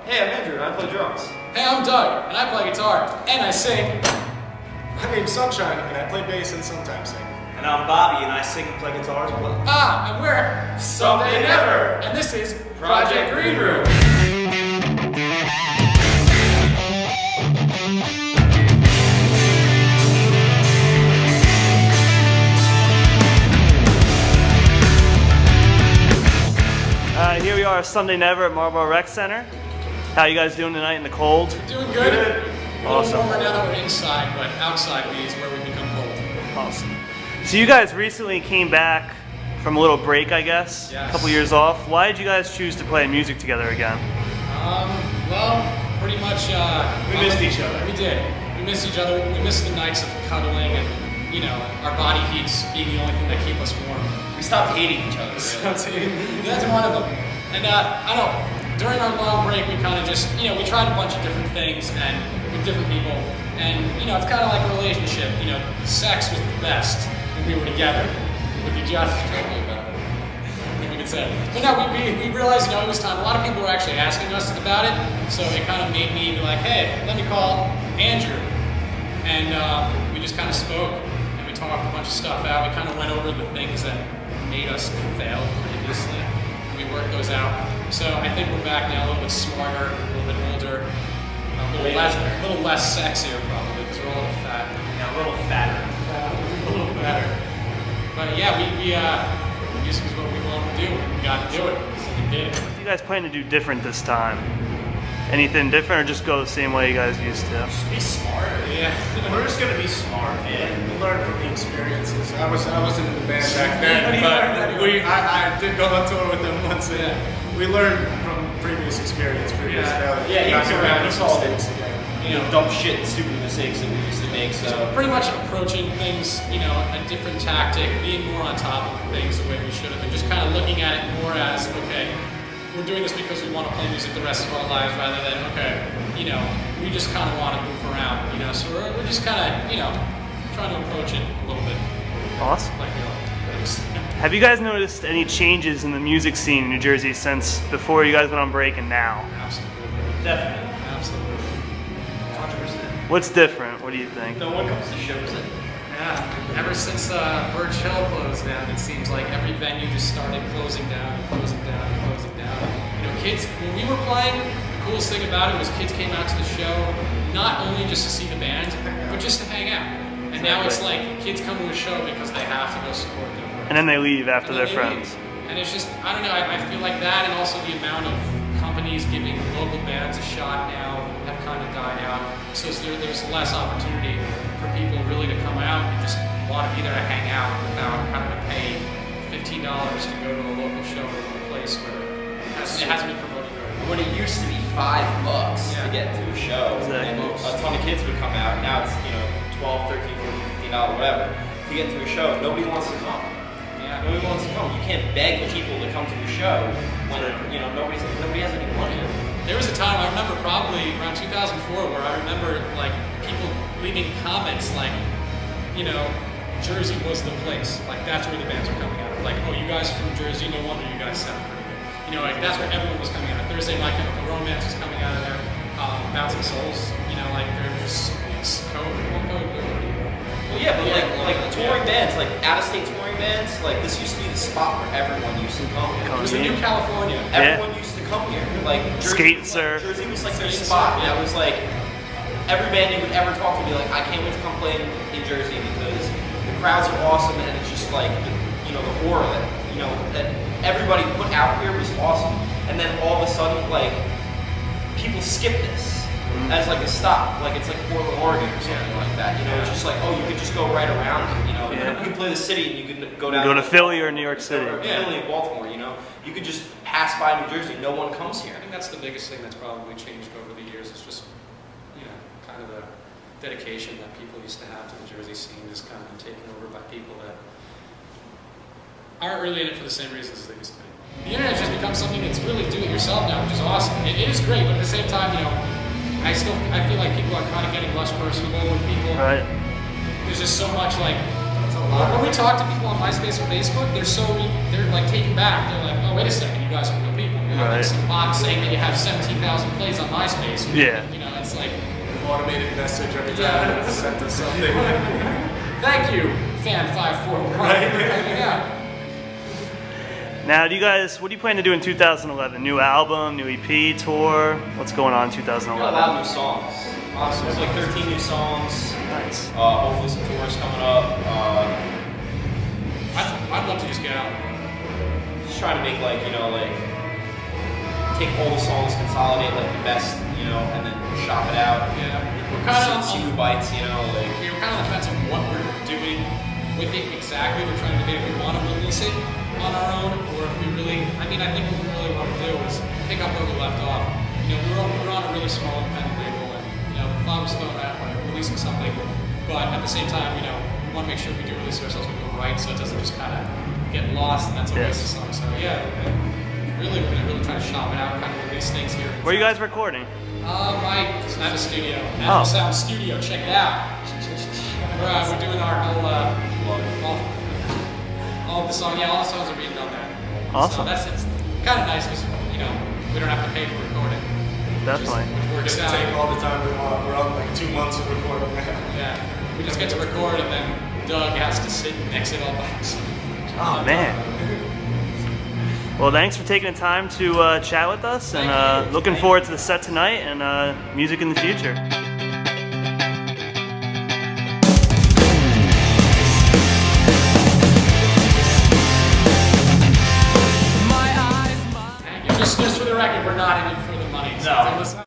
Hey, I'm Andrew, and I play drums. Hey, I'm Doug, and I play guitar, and I sing. My name's Sunshine, and I play bass and sometimes sing. And I'm Bobby, and I sing and play guitar as well. And we're Someday Never, and this is Project Green Room. Here we are, Someday Never at Marlboro Rec Center. How you guys doing tonight in the cold? Doing good. Awesome. A little warmer now that we're inside, but outside is where we become cold. Awesome. So you guys recently came back from a little break, I guess? Yes. A couple years off. Why did you guys choose to play music together again? Well, pretty much, We missed each other. We did. We missed each other. We missed the nights of cuddling and, you know, our body heats being the only thing that keep us warm. We stopped hating each other. Really. That's one of them. And I don't know, during our long break, we kind of just, you know, we tried a bunch of different things and with different people. And, you know, it's kind of like a relationship. You know, sex was the best when we were together with each other. We could say. But no, we realized, you know, it was time. A lot of people were actually asking us about it. So it kind of made me be like, hey, let me call Andrew. And we just kind of spoke and we talked a bunch of stuff out. We kind of went over the things that made us fail previously. We worked those out. So I think we're back now a little bit smarter, a little bit older, a little less sexier probably, because we're all a little fat. Yeah, a little fatter. A little fatter. But yeah, music is what we wanted to do. We got to do it, so we did. What do you guys plan to do different this time? Anything different, or just go the same way you guys used to? Just be smart. Yeah. We're just gonna be smart, man. We learn from the experiences. I wasn't in the band back then, I did go on tour with them once. And we learned from previous experience, previous failures. Yeah, he was around. He saw mistakes again. You know, dumb shit and stupid mistakes that we used to make. So Pretty much approaching things, you know, a different tactic, being more on top of things the way we should have, and just kind of looking at it more as, okay, we're doing this because we want to play music the rest of our lives, rather than, okay, you know, we just kind of want to move around, you know, so we're just kind of, you know, trying to approach it a little bit. Awesome. Like, you know, Have you guys noticed any changes in the music scene in New Jersey since before you guys went on break and now? absolutely. definitely. Absolutely. 100%. What's different? What do you think? No one comes to shows it. Yeah, ever since Birch Hill closed down, it seems like every venue just started closing down and closing down and closing down. You know, kids, when we were playing, the coolest thing about it was kids came out to the show not only just to see the band, but just to hang out. And now it's like kids come to a show because they have to go support them. And then they leave after their They friends. leave. And it's just, I don't know, I feel like that, and also the amount of companies giving local bands a shot now have kind of died out. So there's less opportunity for people really to come out and just want to be there to hang out without having to pay $15 to go to a local show or a place where it hasn't been promoted very well. When it used to be $5 to get to a show, Exactly. and a ton of kids would come out. Now it's, you know, $12, $13, $14, $15, whatever. To get to a show, nobody wants to come. Yeah. Nobody wants to come. You can't beg people to come to a show when, you know, nobody has any money. There was a time, I remember probably around 2004, where I remember like people leaving comments like, you know, Jersey was the place. Like that's where the bands were coming out of. Like, oh, you guys are from Jersey, no wonder you guys sound pretty good. You know, like that's where everyone was coming out of. Thursday My Chemical Romance was coming out of there. Bouncing Souls, you know, like they're just code. Well, yeah, but like touring bands, like out-of-state touring bands, like this used to be the spot where everyone used to come. It was the new California. Everyone used to come here. Like Skate Surf. Jersey was like their Skate spot. Surf, yeah. That was like every band you would ever talk to would be like, I can't wait to come play in Jersey because the crowds are awesome and it's just like you know the aura that you know that everybody put out here was awesome. And then all of a sudden, like people skip this as like a stop, like it's like Portland, Oregon or something like that. You know, it's just like, oh, you could just go right around it. You know, Yeah. you can play the city and you can go down. Go to Philly or New York City. Or Philly and Baltimore. You know, you could just pass by New Jersey. No one comes here. I think that's the biggest thing that's probably changed over the years. It's just, you know, kind of the dedication that people used to have to the Jersey scene is kind of been taken over by people that aren't really in it for the same reasons as they used to be. The internet just becomes something that's really do-it-yourself now, which is awesome. It is great, but at the same time, you know, I feel like people are kind of getting less personable with people. Right. There's just so much like, when we talk to people on MySpace or Facebook, they're like taken back. They're like, oh, wait a second, you guys are real people. have like Right. some box saying that you have 17,000 plays on MySpace. Yeah. You know, it's like, Automated message every time Yeah. it sent us something. thank you, fan541. Yeah. Now, what do you plan to do in 2011? New album, new EP, tour? What's going on in We got a 2011? lot of new songs. There's like 13 new songs. Nice. Hopefully some tours coming up. I'd love to just get out. Just trying to make like, take all the songs, consolidate like the best, and then shop it out. Yeah. We're kind of See who bites, we're kind of on the fence of what we're doing with it exactly. We're trying to debate if we want to release it on our own or if we really, I think what we really want to do is pick up where we left off. We were on a really small independent label and, the thought was thrown out like releasing something, but at the same time, we want to make sure we do release ourselves, we do it right so it doesn't just kind of get lost and that's a waste of song. So yeah, really, we're going to really try to shop it out, kind of release things here. Where are you guys recording? Right, at the studio. Animal Sound Studio, check it out. We're doing our whole, all the songs, all the songs are being done there. Awesome. So it's kind of nice because, we don't have to pay for recording. Definitely. Which We're works gonna out. take all the time we want. We're on like 2 months of recording now. Yeah, we just get to record and then Doug has to sit and mix it all by himself. Oh, man. Well, thanks for taking the time to chat with us, and Thank you. looking forward to the set tonight and music in the future. Thank you. Just for the record, we're not in it for the money. So No. listen-